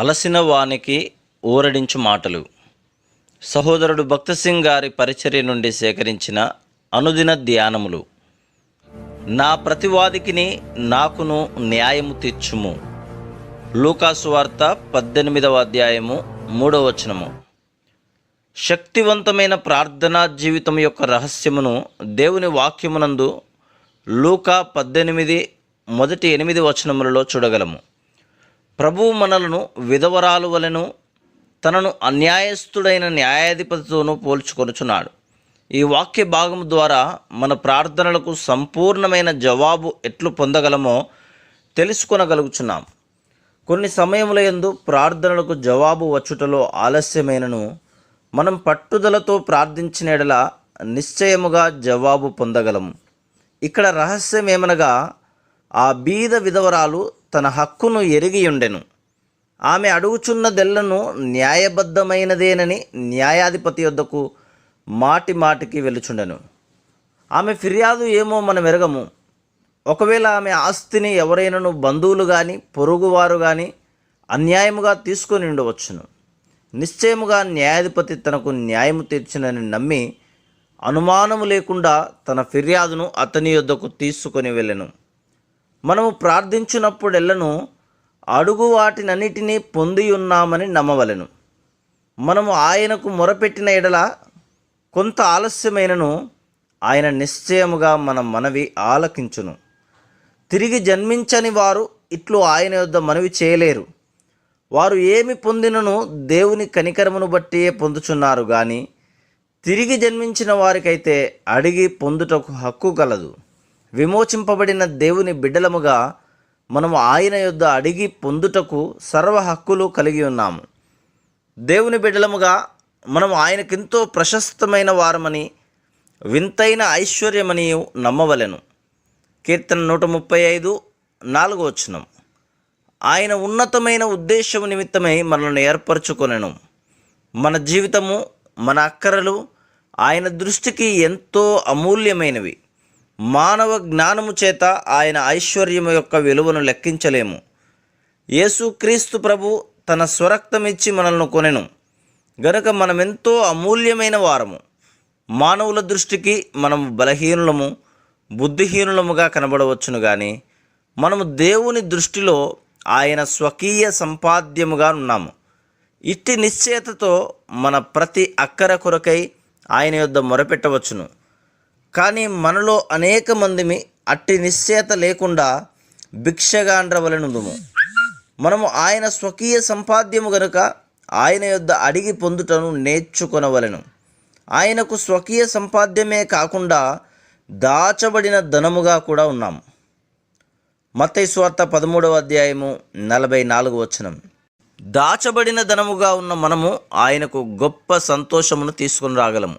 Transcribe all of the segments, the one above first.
అలసిన వానికి ఊరడించు మాటలు. సహోదరుడు భక్త సింగ్ గారి పరిచర్య నుండి సేకరించిన అనుదిన ధ్యానములు. నా ప్రతివాదికిని నాకును న్యాయము తీర్చుము. లూకాసు వార్త 18వ అధ్యాయము 3వ వచనము. శక్తివంతమైన ప్రార్థనా జీవితం యొక్క రహస్యమును దేవుని వాక్యమునందు లూకా 18 మొదటి 8 వచనములలో చూడగలము. ప్రభువు మనలను విధవరాలు వలెను తనను అన్యాయస్థుడైన న్యాయాధిపతితోనూ పోల్చుకొనుచున్నాడు. ఈ వాక్య భాగము ద్వారా మన ప్రార్థనలకు సంపూర్ణమైన జవాబు ఎట్లు పొందగలమో తెలుసుకొనగలుగుచున్నాం. కొన్ని సమయముల యందు ప్రార్థనలకు జవాబు వచ్చుటలో ఆలస్యమైనను మనం పట్టుదలతో ప్రార్థించిన యెడల నిశ్చయముగా జవాబు పొందగలము. ఇక్కడ రహస్యం ఏమనగా, ఆ బీద విధవరాలు తన హక్కును ఎరిగియుండెను. ఆమె అడుగుచున్నదెల్లను న్యాయబద్ధమైనదేనని న్యాయాధిపతి యొద్దకు మాటి మాటికి వెలుచుండెను. ఆమె ఫిర్యాదు ఏమో మనం ఎరగము. ఒకవేళ ఆమె ఆస్తిని ఎవరైనాను బంధువులు కానీ పొరుగువారు కానీ అన్యాయముగా తీసుకొని ఉండవచ్చును. నిశ్చయముగా న్యాయాధిపతి తనకు న్యాయము తీర్చునని నమ్మి అనుమానము లేకుండా తన ఫిర్యాదును అతని యొద్దకు తీసుకొని వెళ్ళెను. మనము ప్రార్థించినప్పుడెల్లను అడుగు వాటినన్నిటినీ పొంది ఉన్నామని నమ్మవలెను. మనము ఆయనకు మొరపెట్టిన ఎడల కొంత ఆలస్యమైనను ఆయన నిశ్చయముగా మన మనవి ఆలకించును. తిరిగి జన్మించని వారు ఇట్లు ఆయన యొద్ద మనవి చేయలేరు. వారు ఏమి పొందినను దేవుని కనికరమును బట్టియే పొందుచున్నారు కానీ తిరిగి జన్మించిన వారికైతే అడిగి పొందుటకు హక్కు కలదు. విమోచింపబడిన దేవుని బిడ్డలముగా మనము ఆయన యొద్ద అడిగి పొందుటకు సర్వ హక్కులు కలిగి ఉన్నాము. దేవుని బిడ్డలముగా మనము ఆయనకెంతో ప్రశస్తమైన వారమని వింతైన ఐశ్వర్యమని నమ్మవలెను. కీర్తన 135:4 వచనం. ఆయన ఉన్నతమైన ఉద్దేశము నిమిత్తమై మనల్ని ఏర్పరచుకొనెను. మన జీవితము, మన అక్కరలు ఆయన దృష్టికి ఎంతో అమూల్యమైనవి. మానవ జ్ఞానము చేత ఆయన ఐశ్వర్యము యొక్క విలువను లెక్కించలేము. యేసుక్రీస్తు ప్రభు తన స్వరక్తమిచ్చి మనల్ని కొనెను గనుక మనమెంతో అమూల్యమైన వారము. మానవుల దృష్టికి మనము బలహీనులము, బుద్ధిహీనులముగా కనబడవచ్చును కానీ మనము దేవుని దృష్టిలో ఆయన స్వకీయ సంపాద్యముగా ఉన్నాము. ఇట్టి నిశ్చయతతో మన ప్రతి అక్కర కొరకై ఆయన యొద్ద మొరపెట్టవచ్చును. కానీ మనలో అనేక మందిమి అట్టి నిశ్చయత లేకుండా భిక్షగాండ్రవలెనుందుము. మనము ఆయన స్వకీయ సంపాద్యము గనుక ఆయన యొద్ద అడిగి పొందుటను నేర్చుకొనవలెను. ఆయనకు స్వకీయ సంపాద్యమే కాకుండా దాచబడిన ధనముగా కూడా ఉన్నాము. మత్తయి సువార్త 13వ అధ్యాయము 44వ వచనం. దాచబడిన ధనముగా ఉన్న మనము ఆయనకు గొప్ప సంతోషమును తీసుకుని రాగలము.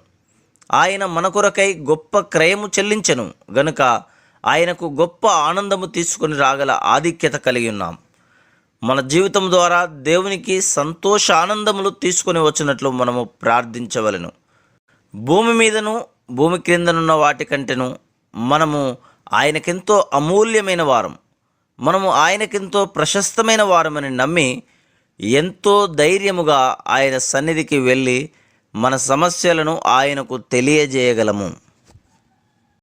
ఆయన మన కొరకై గొప్ప క్రయము చెల్లించెను గనుక ఆయనకు గొప్ప ఆనందము తీసుకుని రాగల ఆధిక్యత కలిగి ఉన్నాం. మన జీవితం ద్వారా దేవునికి సంతోష ఆనందములు తీసుకొని వచ్చినట్లు మనము ప్రార్థించవలెను. భూమి మీదను భూమి క్రిందనున్న వాటి కంటేను మనము ఆయనకెంతో అమూల్యమైన వారం. మనము ఆయనకెంతో ప్రశస్తమైన వారమని నమ్మి ఎంతో ధైర్యముగా ఆయన సన్నిధికి వెళ్ళి మన సమస్యలను ఆయనకు తెలియజేయగలము.